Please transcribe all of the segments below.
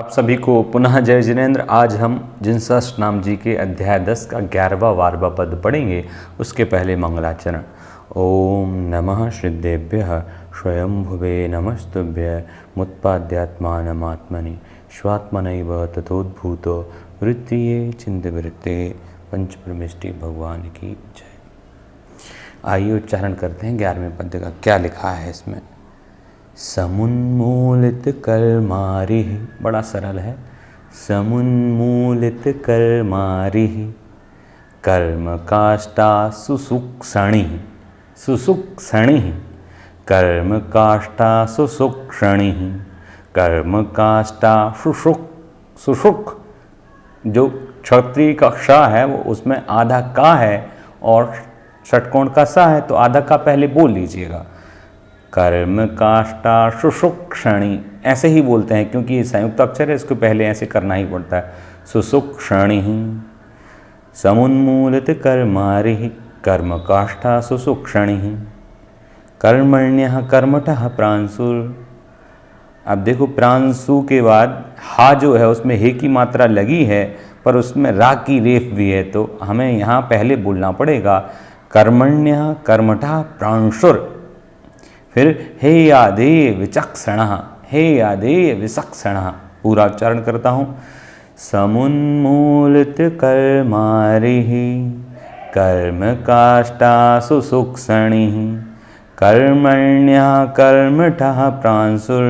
आप सभी को पुनः जय जिनेन्द्र। आज हम जिनसहस्रनाम जी के अध्याय 10 का 11वां 12वां पद पढ़ेंगे। उसके पहले मंगलाचरण। ओम नमः श्रीदेभ्यः स्वयंभुवे नमस्तुभ्य मुत्पाद्यात्मानमात्मनि स्वात्मनैव तथोद्भूतो वृत्तिये चिंतवृत्ते पंचप्रमिष्टि भगवान की जय। आइए उच्चारण करते हैं 11वें पद का। क्या लिखा है इसमें? समुन्मूलित कर्मारिः, बड़ा सरल है। समुन्मूलित कर्मारिः कर्म काष्ठा सुसूक्ष्णिः, सुसूक्ष्णिः कर्म काष्ठा सुसूक्ष्णिः कर्म काष्ठा सुषुक। जो क्षत्रिय का ष है वो उसमें आधा का है और षटकोण का सा है, तो आधा का पहले बोल लीजिएगा। कर्म काष्ठा सुसूक्ष्णी, ऐसे ही बोलते हैं क्योंकि ये संयुक्त अक्षर है, इसको पहले ऐसे करना ही पड़ता है। सुसूक्ष्णी समुन्मूलित कर्मारिः कर्म काष्ठा सुसूक्ष्णी कर्मण्यः कर्मठः प्रांशुर। अब देखो, प्रांशु के बाद हा जो है उसमें हे की मात्रा लगी है, पर उसमें रा की रेफ भी है, तो हमें यहाँ पहले बोलना पड़ेगा कर्मण्यः कर्मठः प्रांशुर। फिर हे यादे विचक्षणः, हे यादे विचक्षणः। पूरा उच्चारण करता हूँ। समुन्मूलित कर्मारिः कर्म काष्ठा सुसूक्ष्णिः कर्मण्यः कर्मठः प्रांशुर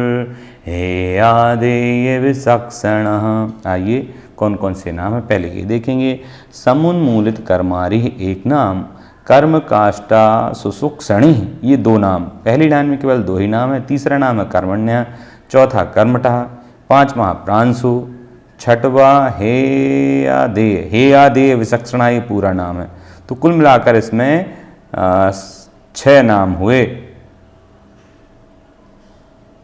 हे यादेय विचक्षणः। आइए कौन कौन से नाम है पहले ये देखेंगे। समुन्मूलित कर्मारिः एक नाम, कर्म काष्ठा सुसूक्ष्णी ये दो नाम। पहली लाइन में केवल दो ही नाम है। तीसरा नाम है कर्मण्य, चौथा कर्मठः, पांचवा प्रांशु, छठवा हेयादेय विचक्षणा ये पूरा नाम है। तो कुल मिलाकर इसमें 6 नाम हुए।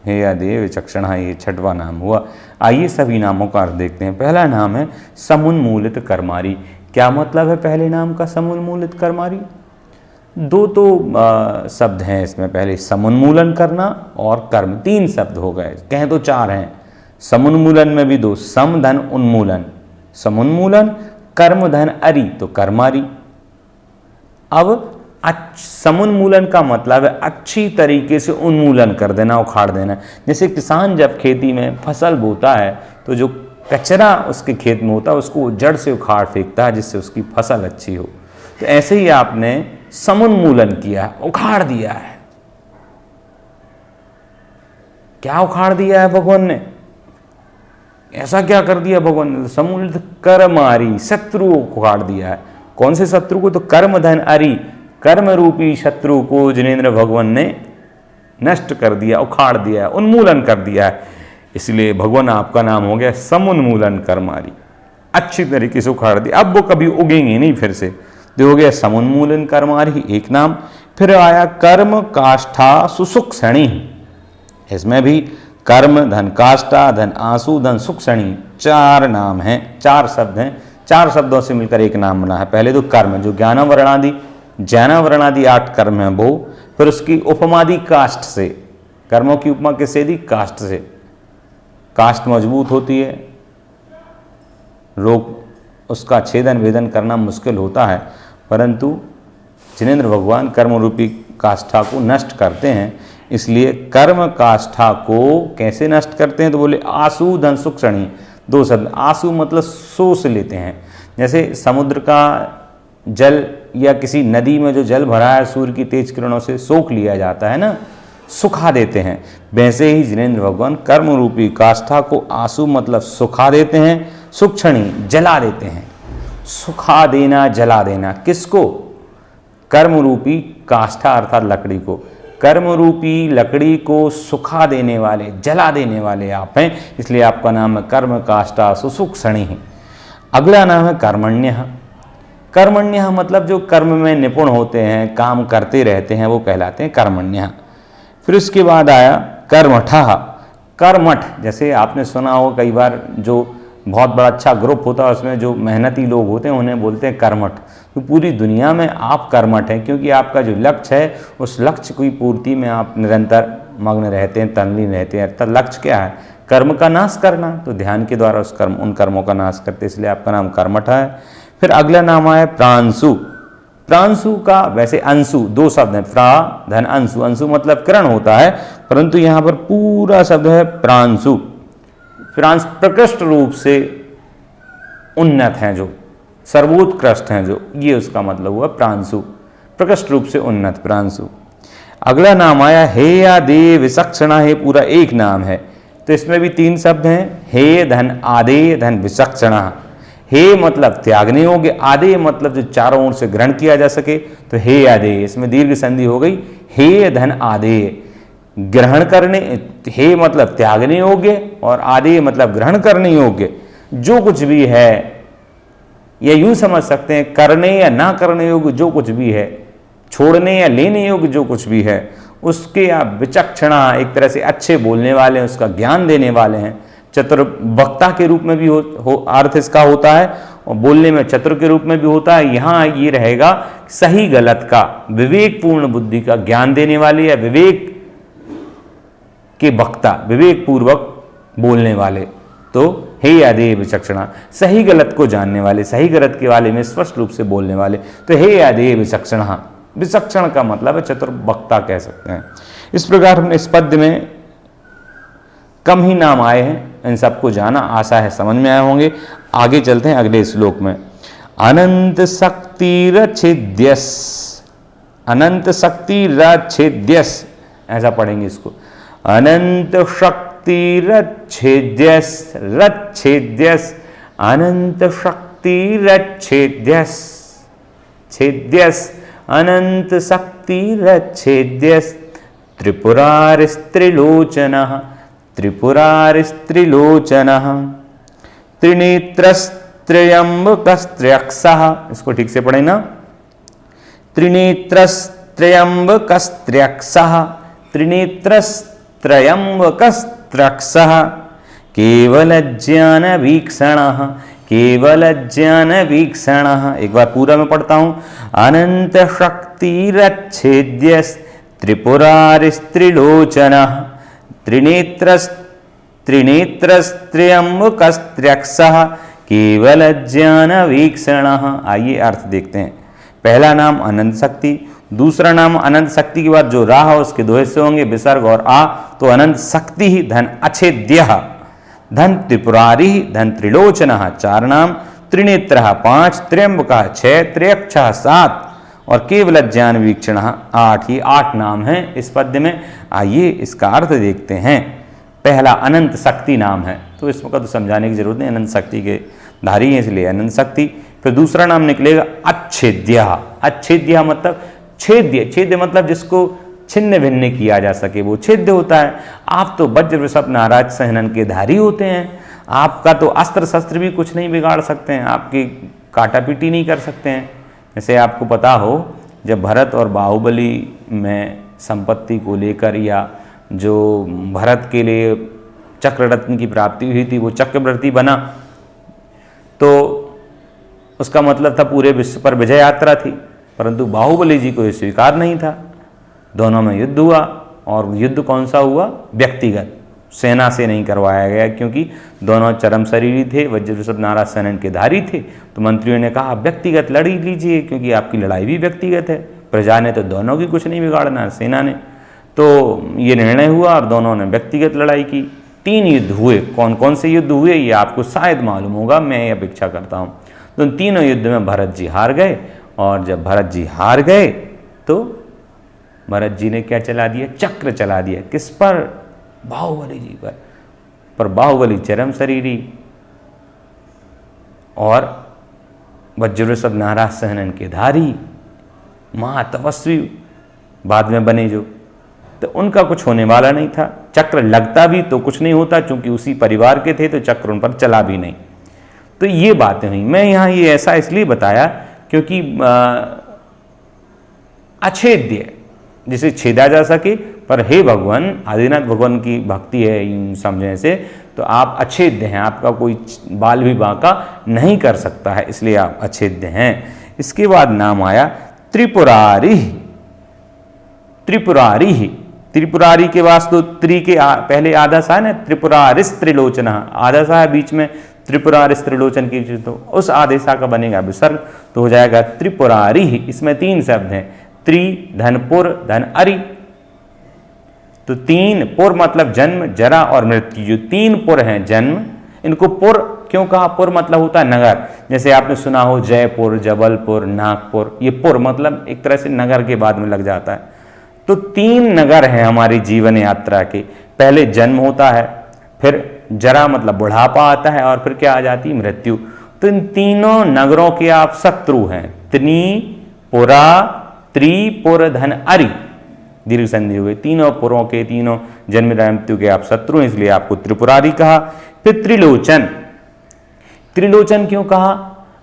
हेयादेय विचक्षणा ये छठवां नाम हुआ। आइए सभी नामों का अर्थ देखते हैं। पहला नाम है समुन्मूलित कर्मारी। क्या मतलब है पहले नाम का समुन्मूलित कर्मारी? दो तो शब्द हैं इसमें। पहले समुन्मूलन करना और कर्म, 3 शब्द हो गए। कहें तो 4 हैं। समुन्मूलन में भी 2, सम धन उन्मूलन, समुन्मूलन, कर्म धन अरि तो कर्मारी। अब समुन्मूलन का मतलब है अच्छी तरीके से उन्मूलन कर देना, उखाड़ देना। जैसे किसान जब खेती में फसल बोता है तो जो कचरा उसके खेत में होता है उसको जड़ से उखाड़ फेंकता है जिससे उसकी फसल अच्छी हो। तो ऐसे ही आपने समुन्मूलन किया है, उखाड़ दिया है। क्या उखाड़ दिया है भगवान ने? ऐसा क्या कर दिया भगवान ने? समुन्मूलित कर्मारी, शत्रु को उखाड़ दिया है। कौन से शत्रु को? तो कर्म धन अरि, कर्म रूपी शत्रु को जिनेन्द्र भगवान ने नष्ट कर दिया, उखाड़ दिया है, उन्मूलन कर दिया है। इसलिए भगवान आपका नाम हो गया समुन्मूलन कर्मारी। अच्छी तरीके से उखाड़ दिया, अब वो कभी उगेंगे नहीं फिर से। तो हो गया समुन्मूलन कर्मारी एक नाम। फिर आया कर्म काष्ठा सुसूक्ष्णी। इसमें भी कर्म धन काष्ठा धन आंसू धन सूक्ष्णी 4 नाम हैं, 4 शब्द हैं। 4 शब्दों से मिलकर एक नाम बना है। पहले तो कर्म, जो ज्ञान वर्णादि, जैन वर्णादि 8 कर्म है वो। फिर उसकी उपमादि काष्ठ से, कर्मों की उपमा किससे दी? काष्ठ से। काष्ठ मजबूत होती है, रोग उसका छेदन वेदन करना मुश्किल होता है, परंतु जिनेन्द्र भगवान कर्म रूपी काष्ठा को नष्ट करते हैं। इसलिए कर्म काष्ठा को कैसे नष्ट करते हैं? तो बोले आंसू धन सूक्ष्णी, 2 शब्द। आंसू मतलब सोच लेते हैं। जैसे समुद्र का जल या किसी नदी में जो जल भरा है सूर्य की तेज किरणों से सोख लिया जाता है ना, सुखा देते हैं। वैसे ही जिनेन्द्र भगवान कर्म रूपी काष्ठा को आंसू मतलब सुखा देते हैं, सूक्ष्णी जला देते हैं। सुखा देना, जला देना किसको? कर्म रूपी काष्ठा अर्थात लकड़ी को। कर्म रूपी लकड़ी को सुखा देने वाले, जला देने वाले आप हैं। इसलिए आपका नाम है कर्म काष्ठा सुसूक्ष्णी। अगला नाम है कर्मण्यः। कर्मण्यः मतलब जो कर्म में निपुण होते हैं, काम करते रहते हैं, वो कहलाते हैं कर्मण्यः। फिर उसके बाद आया कर्मठः। कर्मठ, जैसे आपने सुना हो कई बार, जो बहुत बड़ा अच्छा ग्रुप होता है उसमें जो मेहनती लोग होते हैं उन्हें बोलते हैं कर्मठ। तो पूरी दुनिया में आप कर्मठ हैं क्योंकि आपका जो लक्ष्य है उस लक्ष्य की पूर्ति में आप निरंतर मग्न रहते हैं, तल्लीन रहते हैं। अर्थात लक्ष्य क्या है? कर्म का नाश करना, तो ध्यान के द्वारा उन कर्मों का नाश करते, इसलिए आपका नाम कर्मठ है। फिर अगला नाम आया प्रांशु। प्रांशु का वैसे अंशु, दो शब्द हैं, प्रा धन अंशु, अंशु मतलब किरण होता है, परंतु यहाँ पर पूरा शब्द है प्रांशु। प्रांश प्रकृष्ट रूप से उन्नत हैं, जो सर्वोत्कृष्ट हैं, जो ये उसका मतलब हुआ प्रांशु, प्रकृष्ट रूप से उन्नत प्रांशु। अगला नाम आया हेया दे विचक्षणा। हे पूरा एक नाम है, तो इसमें भी 3 शब्द हैं, हे धन आदे धन विचक्षणा। हे मतलब त्यागने योग्य, आदे मतलब जो चारों ओर से ग्रहण किया जा सके, तो हे आदे, इसमें दीर्घ संधि हो गई, हे धन आदे, ग्रहण करने, हे मतलब त्यागने योग्य और आदे मतलब ग्रहण करने योग्य, जो कुछ भी है, या यूं समझ सकते हैं करने या ना करने योग्य जो कुछ भी है, छोड़ने या लेने योग्य जो कुछ भी है, उसके आप विचक्षणा, एक तरह से अच्छे बोलने वाले हैं, उसका ज्ञान देने वाले हैं। चतुर वक्ता के रूप में भी अर्थ इसका होता है, और बोलने में चतुर के रूप में भी होता है। यहाँ ये रहेगा सही गलत का, विवेकपूर्ण बुद्धि का ज्ञान देने वाले, या विवेक के वक्ता, विवेक पूर्वक बोलने वाले, तो हे आदे विचक्षणा, सही गलत को जानने वाले, सही गलत के बारे में स्पष्ट रूप से बोलने वाले, तो हे आदे विचक्षणा। विचक्षण का मतलब है चतुर वक्ता कह सकते हैं। इस प्रकार हमने इस पद्य में कम ही नाम आए हैं, इन सबको जाना, आशा है समझ में आए होंगे। आगे चलते हैं अगले श्लोक में। अनंत शक्तिरच्छेद्यस, अनंत शक्तिरच्छेद्यस, ऐसा पढ़ेंगे इसको, अनंत शक्तिरच्छेद्यस, रच्छेद्यस, अनंत शक्तिरच्छेद्यस, छेद्यस, अनंत शक्तिरच्छेद्यस, त्रिपुरारिस्त्रिलोचनः, त्रिपुरारिस्त्रिलोचनः, त्रिनेत्रस्त्रयम्बकस्त्र्यक्षः, इसको ठीक से पढ़े ना, त्रिनेत्रस्त्रयम्बकस्त्र्यक्षः, त्रिनेत्रस्त्रयम्बकस्त्र्यक्षः, केवलज्ञानवीक्षणः, केवलज्ञानवीक्षणः। एक बार पूरा मैं पढ़ता हूँ। अनंत शक्तिरच्छेद्यस, त्रिपुरारिस्त्रिलोचनः, त्रिनेत्रस्त्रयम्बकस्त्र्यक्षः, केवलज्ञानवीक्षणः। आइए अर्थ देखते हैं। पहला नाम अनंत शक्ति, दूसरा नाम अनंत शक्ति के बाद जो रा है उसके 2 हिस्से होंगे, विसर्ग और आ, तो अनंत शक्ति ही धन अछेद्यः, धन त्रिपुरारी धन त्रिलोचनः 4 नाम, त्रिनेत्रः 5, त्र्यंबकः 6, त्र्यक्षः 7 और केवल ज्ञान वीक्षण 8। ये 8 नाम हैं इस पद्य में। आइए इसका अर्थ देखते हैं। पहला अनंत शक्ति नाम है, तो इसमें का तो समझाने की जरूरत नहीं, अनंत शक्ति के धारी हैं इसलिए अनंत शक्ति। फिर दूसरा नाम निकलेगा अच्छेद्य। अच्छेद्य मतलब छेद्य, छेद्य मतलब जिसको छिन्न भिन्न किया जा सके, वो छेद्य होता है। आप तो वज्र वृषभ नाराज सहनन के धारी होते हैं, आपका तो अस्त्र शस्त्र भी कुछ नहीं बिगाड़ सकते हैं, आपकी काटापीटी नहीं कर सकते हैं। जैसे आपको पता हो जब भरत और बाहुबली में संपत्ति को लेकर, या जो भरत के लिए चक्ररत्न की प्राप्ति हुई थी, वो चक्रवर्ती बना, तो उसका मतलब था पूरे विश्व पर विजय यात्रा थी, परंतु बाहुबली जी को ये स्वीकार नहीं था। दोनों में युद्ध हुआ, और युद्ध कौन सा हुआ? व्यक्तिगत, सेना से नहीं करवाया गया, क्योंकि दोनों चरम शरीरी थे, वज्र वृषभ नाराज सहनन के धारी थे। तो मंत्रियों ने कहा व्यक्तिगत लड़ लीजिए, क्योंकि आपकी लड़ाई भी व्यक्तिगत है, प्रजा ने तो दोनों की कुछ नहीं बिगाड़ना, सेना ने। तो ये निर्णय हुआ और दोनों ने व्यक्तिगत लड़ाई की। 3 युद्ध हुए। कौन कौन से युद्ध हुए ये आपको शायद मालूम होगा, मैं ये अपेक्षा करता हूँ। तो उन तीनों युद्ध में भरत जी हार गए, और जब भरत जी हार गए तो भरत जी ने क्या चला दिया? चक्र चला दिया। किस पर? बाहुबली जी पर बाहुबली चरम शरीरी और वज्र वृषभ नाराज सहनन के धारी महातपस्वी बाद में बने जो, तो उनका कुछ होने वाला नहीं था। चक्र लगता भी तो कुछ नहीं होता, क्योंकि उसी परिवार के थे, तो चक्र उन पर चला भी नहीं। तो ये बातें हुई। मैं यहाँ ये ऐसा इसलिए बताया क्योंकि अछेद्य जिसे छेदा जा सके, पर हे भगवान, आदिनाथ भगवान की भक्ति है यूं समझने से, तो आप अछेद्य हैं, आपका कोई बाल भी बांका नहीं कर सकता है, इसलिए आप अछेद्य हैं। इसके बाद नाम आया त्रिपुरारी। त्रिपुरारी त्रिपुरारी के वास्तु त्रि के पहले आदर्श है ना, त्रिपुरारिस त्रिलोचन, आदर्श है बीच में त्रिपुरारिस त्रिलोचन की, तो उस आदेशा का बनेगा विसर्ग, तो हो जाएगा त्रिपुरारी। इसमें 3 शब्द हैं, त्रि धन पुर धन अरि, तो 3 पुर मतलब जन्म जरा और मृत्यु, जो 3 पुर हैं जन्म, इनको पुर क्यों कहा? पुर मतलब होता है नगर, जैसे आपने सुना हो जयपुर, जबलपुर, नागपुर, ये पुर मतलब एक तरह से नगर के बाद में लग जाता है। तो 3 नगर हैं हमारी जीवन यात्रा के, पहले जन्म होता है, फिर जरा मतलब बुढ़ापा आता है, और फिर क्या आ जाती है? मृत्यु। तो इन तीनों नगरों के आप शत्रु हैं, त्रि पुरा त्रिपुर धन अरि, दीर्घ संधि हुए, तीनों पुरों के, तीनों जन्म मृत्यु के आप शत्रु हैं, इसलिए आपको त्रिपुरारी कहा। फिर त्रिलोचन, त्रिलोचन क्यों कहा?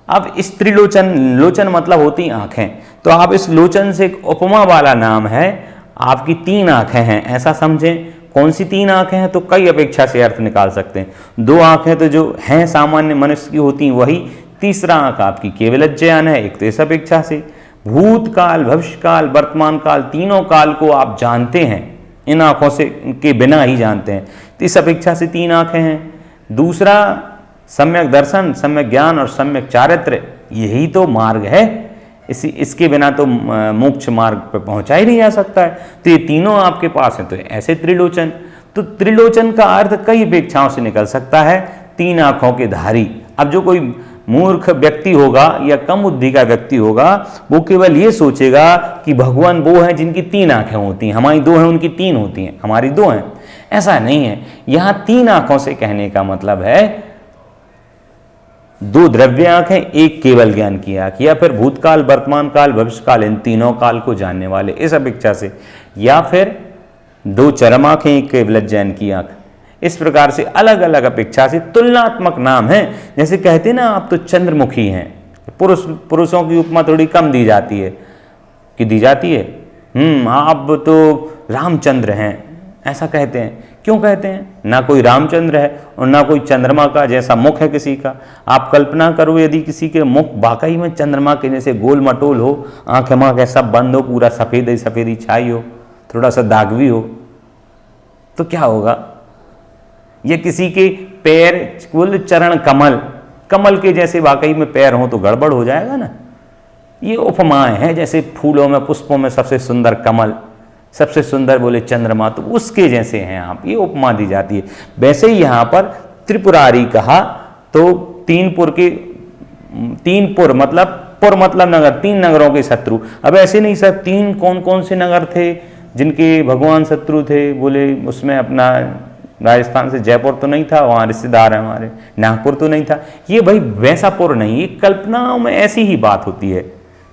अब इस त्रिलोचन, लोचन मतलब होती आंखें, तो आप इस लोचन से एक उपमा वाला नाम है, आपकी 3 आंखें हैं ऐसा समझें। कौन सी 3 आंखें हैं? तो कई अपेक्षा से अर्थ निकाल सकते हैं। 2 आंखें तो जो हैं सामान्य मनुष्य की होती हैं वही, तीसरा आंख आपकी केवल ज्ञान है, एक तो इस अपेक्षा से। भूतकाल, भविष्यकाल, वर्तमान काल, तीनों काल को आप जानते हैं, इन आंखों से के बिना ही जानते हैं, तो इस अपेक्षा से 3 आंखें हैं। दूसरा सम्यक दर्शन, सम्यक ज्ञान और सम्यक चारित्र, यही तो मार्ग है, इसके बिना तो मोक्ष मार्ग पर पहुंचा ही नहीं जा सकता है। तो ये तीनों आपके पास हैं, तो ऐसे त्रिलोचन। तो त्रिलोचन का अर्थ कई अपेक्षाओं से निकल सकता है, 3 आंखों के धारी। अब जो कोई मूर्ख व्यक्ति होगा या कम बुद्धि का व्यक्ति होगा, वो केवल ये सोचेगा कि भगवान वो हैं जिनकी 3 आंखें होती हैं, हमारी 2 हैं, उनकी 3 होती हैं, हमारी 2 हैं। ऐसा नहीं है। यहाँ 3 आंखों से कहने का मतलब है 2 द्रव्य आंखें, 1 केवल ज्ञान की आंख, या फिर भूतकाल, वर्तमान काल, भविष्य काल, इन तीनों काल को जानने वाले, इस अपेक्षा से। या फिर 2 चरम आंखें, 1 केवल ज्ञान की आंख। इस प्रकार से अलग अलग अपेक्षा से तुलनात्मक नाम है। जैसे कहते हैं ना, आप तो चंद्रमुखी हैं, पुरुषों की उपमा थोड़ी कम दी जाती है, कि दी जाती है, आप तो रामचंद्र हैं, ऐसा कहते हैं। क्यों कहते हैं? ना कोई रामचंद्र है और ना कोई चंद्रमा का जैसा मुख है किसी का। आप कल्पना करो, यदि किसी के मुख वाकई में चंद्रमा के जैसे गोल मटोल हो, आंखें मांखें सब बंद हो, पूरा सफेद सफेदी छाई हो, थोड़ा सा दाग भी हो, तो क्या होगा? ये किसी के पैर कुल चरण कमल, कमल के जैसे वाकई में पैर हो तो गड़बड़ हो जाएगा ना। ये उपमाएं हैं, जैसे फूलों में, पुष्पों में सबसे सुंदर कमल, सबसे सुंदर बोले चंद्रमा, तो उसके जैसे हैं आप, ये उपमा दी जाती है। वैसे ही यहाँ पर त्रिपुरारी कहा तो 3 पुर मतलब, पुर मतलब नगर, 3 नगरों के शत्रु। अब ऐसे नहीं सर, 3 कौन कौन से नगर थे जिनके भगवान शत्रु थे? बोले उसमें अपना राजस्थान से जयपुर तो नहीं था, वहाँ रिश्तेदार हैं हमारे, नागपुर तो नहीं था। ये भाई वैसा पुर नहीं, ये कल्पनाओं में ऐसी ही बात होती है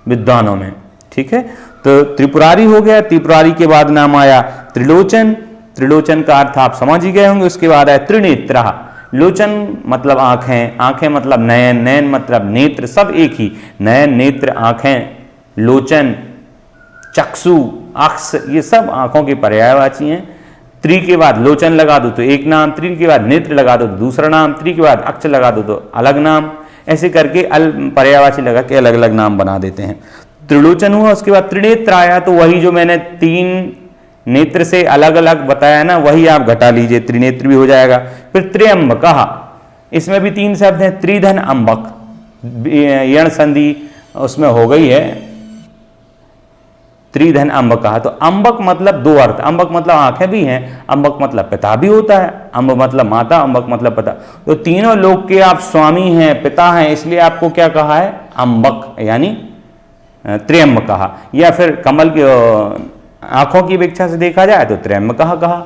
विद्वानों में, ठीक है। तो त्रिपुरारी हो गया, त्रिपुरारी के बाद नाम आया त्रिलोचन। त्रिलोचन का अर्थ आप समझ ही गए होंगे। उसके बाद आया त्रिनेत्र। लोचन मतलब आंखें, आंखें मतलब नयन, नयन मतलब नेत्र, सब एक ही। नयन, नेत्र, आंखें, लोचन, चक्षु, अक्ष, ये सब आंखों के पर्यायवाची हैं। त्रि के बाद लोचन लगा दो तो एक नाम, त्रि के बाद नेत्र लगा दो तो दूसरा नाम, त्रि के बाद अक्ष लगा दो तो अलग नाम, ऐसे करके पर्यायवाची लगा के अलग अलग नाम बना देते हैं। त्रिलोचन हुआ, उसके बाद त्रिनेत्र आया, तो वही जो मैंने 3 नेत्र से अलग अलग बताया ना, वही आप घटा लीजिए, त्रिनेत्र भी हो जाएगा। फिर त्र्यंबक, इसमें भी 3 शब्द हैं, त्रिधन अंबक, यण संधि उसमें हो गई है, त्रिधन अंबक। तो अंबक मतलब 2 अर्थ, अंबक मतलब आंखें भी हैं, अंबक मतलब पिता भी होता है, अंब मतलब माता, अंबक मतलब पिता। तो तीनों लोग के आप स्वामी हैं, पिता हैं, इसलिए आपको क्या कहा है? अंबक, यानी त्र्यंबक कहा। या फिर कमल की आंखों की अपेक्षा से देखा जाए तो त्र्यंबक कहा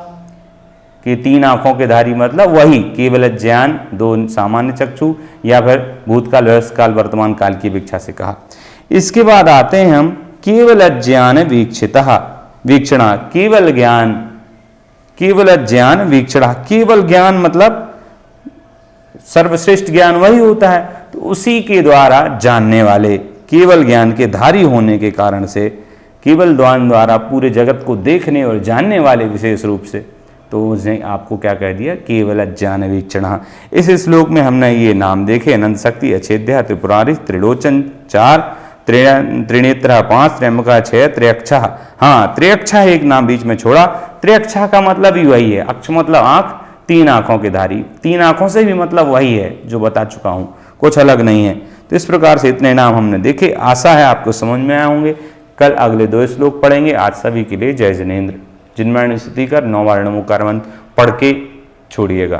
कि 3 आंखों के धारी, मतलब वही केवल ज्ञान, 2 सामान्य चक्षु, या फिर भूतकाल, भविष्यकाल, वर्तमान काल की अपेक्षा से कहा। इसके बाद आते हैं हम केवल ज्ञान वीक्षितः, वीक्षणा, केवल ज्ञान, केवल ज्ञान वीक्षणा। केवल ज्ञान मतलब सर्वश्रेष्ठ ज्ञान वही होता है, तो उसी के द्वारा जानने वाले, केवल ज्ञान के धारी होने के कारण से, केवल ज्ञान द्वारा पूरे जगत को देखने और जानने वाले विशेष रूप से, तो उसने आपको क्या कह दिया? केवल ज्ञान वीक्षणा। इस श्लोक में हमने ये नाम देखे, अनंत शक्ति, अछेद्य, त्रिपुरारी, त्रिलोचन 4, त्रिनेत्र 5, त्र्यंबका 6, त्र्यक्षा। हाँ, त्र्यक्षा एक नाम बीच में छोड़ा। त्र्यक्षा का मतलब ही वही है, अक्ष मतलब आंख, 3 आंखों के धारी, 3 आंखों से भी मतलब वही है जो बता चुका हूं, कुछ अलग नहीं है। तो इस प्रकार से इतने नाम हमने देखे, आशा है आपको समझ में आए होंगे। कल अगले 2 श्लोक पढ़ेंगे। आज सभी के लिए जय जिनेंद्र। जिनमें स्तुति कर 9 बार नमोकार मंत्र पढ़ के छोड़िएगा।